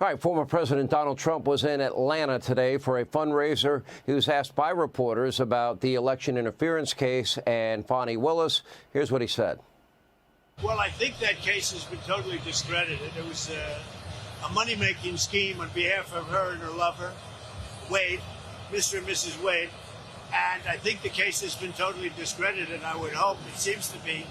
All right, former President Donald Trump was in Atlanta today for a fundraiser. He was asked by reporters about the election interference case and Fani Willis. Here's what he said. Well, I think that case has been totally discredited. It was a money-making scheme on behalf of her and her lover, Wade, Mr. and Mrs. Wade. And I think the case has been totally discredited, I would hope. It seems to be.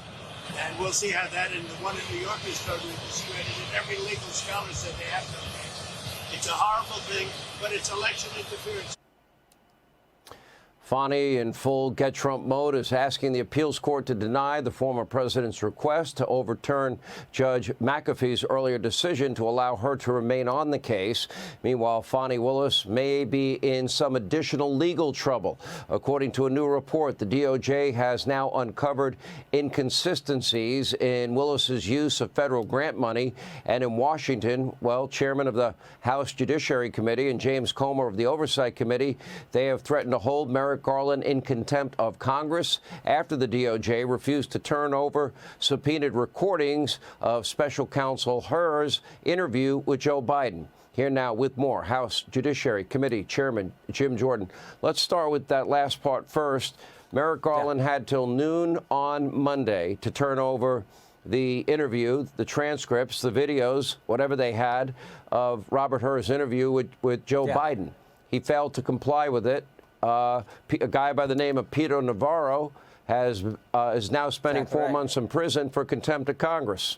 And we'll see how that, and the one in New York is totally discredited. Every legal scholar said they have no case. It's a horrible thing, but it's election interference. Fani, in full Get Trump mode, is asking the appeals court to deny the former president's request to overturn Judge McAfee's earlier decision to allow her to remain on the case. Meanwhile, Fani Willis may be in some additional legal trouble. According to a new report, the DOJ has now uncovered inconsistencies in Willis's use of federal grant money. And in Washington, well, Chairman of the House Judiciary Committee and James Comer of the Oversight Committee, they have threatened to hold Garland in contempt of Congress after the DOJ refused to turn over subpoenaed recordings of special counsel Hur's interview with Joe Biden. Here now with more, House Judiciary Committee Chairman Jim Jordan. Let's start with that last part first. Merrick Garland had till noon on Monday to turn over the interview, the transcripts, the videos, whatever they had, of Robert Hur's interview with Joe Biden. He failed to comply with it. A guy by the name of Peter Navarro is now spending 4 months in prison for contempt of Congress.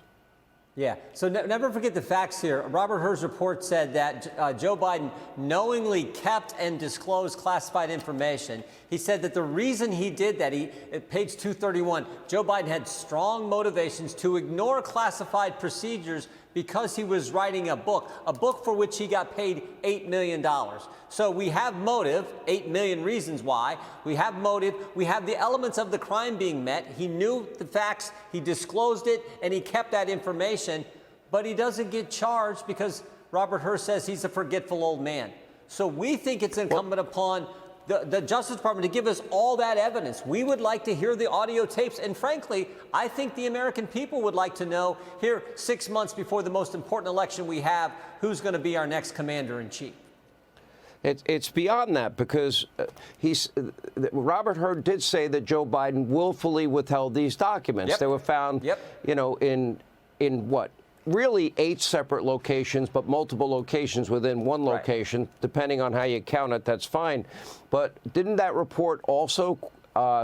Yeah, so never forget the facts here. Robert Hur's report said that Joe Biden knowingly kept and disclosed classified information. He said that the reason he did that, at page 231, Joe Biden had strong motivations to ignore classified procedures because he was writing a book for which he got paid $8 million. So we have motive, 8 million reasons why. We have motive. We have the elements of the crime being met. He knew the facts. He disclosed it, and he kept that information. But he doesn't get charged because Robert Hur says he's a forgetful old man. So we think it's incumbent upon the Justice Department to give us all that evidence. We would like to hear the audio tapes. And frankly, I think the American people would like to know here 6 months before the most important election we have, who's going to be our next commander-in-chief. It's beyond that, because Robert Hur did say that Joe Biden willfully withheld these documents. They were found, you know, in what? Really 8 separate locations, but multiple locations within one location, depending on how you count it, that's fine. But didn't that report also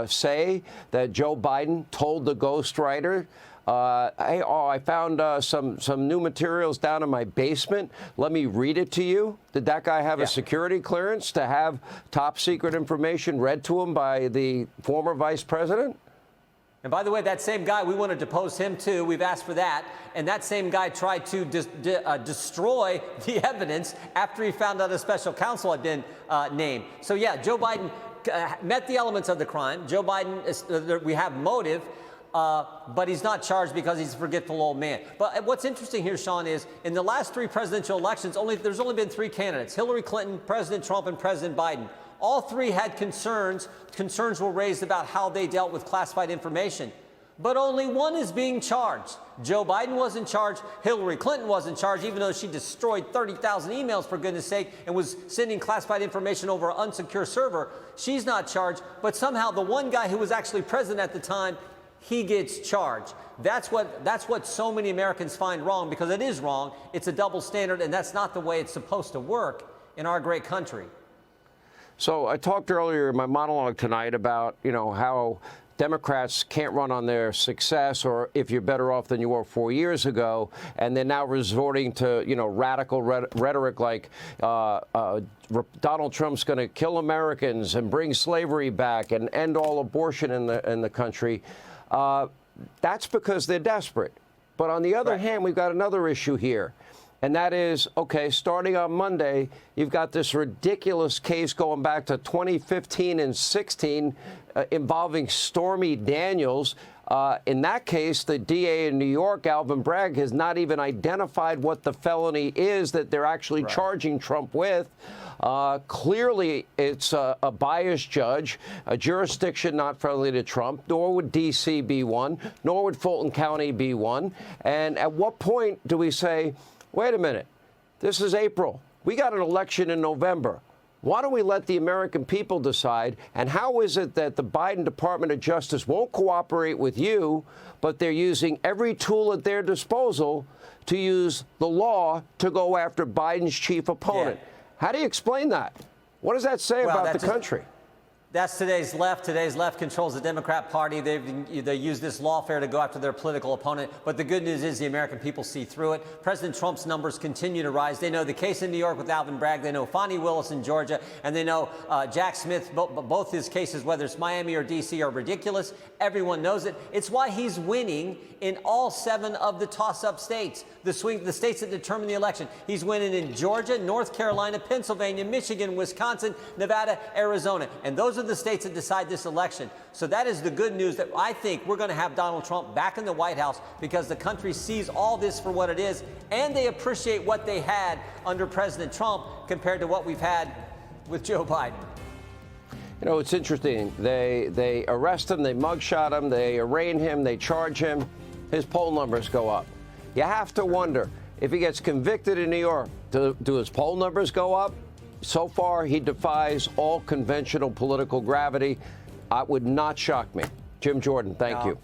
say that Joe Biden told the ghostwriter, hey, I found some new materials down in my basement. Let me read it to you. Did that guy have a security clearance to have top secret information read to him by the former vice president? And by the way, that same guy, we want to depose him too. We've asked for that. And that same guy tried to destroy the evidence after he found out a special counsel had been named. So yeah, Joe Biden met the elements of the crime. Joe Biden, we have motive, but he's not charged because he's a forgetful old man. But what's interesting here, Sean, is in the last 3 presidential elections, there's only been 3 candidates: Hillary Clinton, President Trump, and President Biden. All 3 had concerns. Concerns were raised about how they dealt with classified information. But only one is being charged. Joe Biden wasn't charged. Hillary Clinton wasn't charged, even though she destroyed 30,000 emails, for goodness sake, and was sending classified information over an unsecure server. She's not charged. But somehow the one guy who was actually president at the time, he gets charged. That's what so many Americans find wrong, because it is wrong. It's a double standard, and that's not the way it's supposed to work in our great country. So I talked earlier in my monologue tonight about, you know, how Democrats can't run on their success, or if you're better off than you were 4 years ago, and they're now resorting to, you know, radical rhetoric like Donald Trump's going to kill Americans and bring slavery back and end all abortion in the country. That's because they're desperate. But on the other hand, we've got another issue here. And that is, okay, starting on Monday, you've got this ridiculous case going back to 2015 and 16 involving Stormy Daniels. In that case, the DA in New York, Alvin Bragg, has not even identified what the felony is that they're actually charging Trump with. Clearly, it's a biased judge, a jurisdiction not friendly to Trump, nor would D.C. be one, nor would Fulton County be one. And at what point do we say, wait a minute, This is April. We got an election in November. Why don't we let the American people decide? And how is it that the Biden Department of Justice won't cooperate with you, but they're using every tool at their disposal to use the law to go after Biden's chief opponent? Yeah. How do you explain that? What does that say about the country? That's today's left. Today's left controls the Democrat Party. They use this lawfare to go after their political opponent. But the good news is the American people see through it. President Trump's numbers continue to rise. They know the case in New York with Alvin Bragg. They know Fonnie Willis in Georgia. And they know Jack Smith. Both his cases, whether it's Miami or D.C., are ridiculous. Everyone knows it. It's why he's winning in all 7 of the toss-up states, the states that determine the election. He's winning in Georgia, North Carolina, Pennsylvania, Michigan, Wisconsin, Nevada, Arizona. And those are the states that decide this election. So that is the good news, that I think we're going to have Donald Trump back in the White House because the country sees all this for what it is, and they appreciate what they had under President Trump compared to what we've had with Joe Biden. You know, it's interesting. They arrest him, they mugshot him, they arraign him, they charge him. His poll numbers go up. You have to wonder, if he gets convicted in New York, do his poll numbers go up? So far, he defies all conventional political gravity. It would not shock me. Jim Jordan, thank you.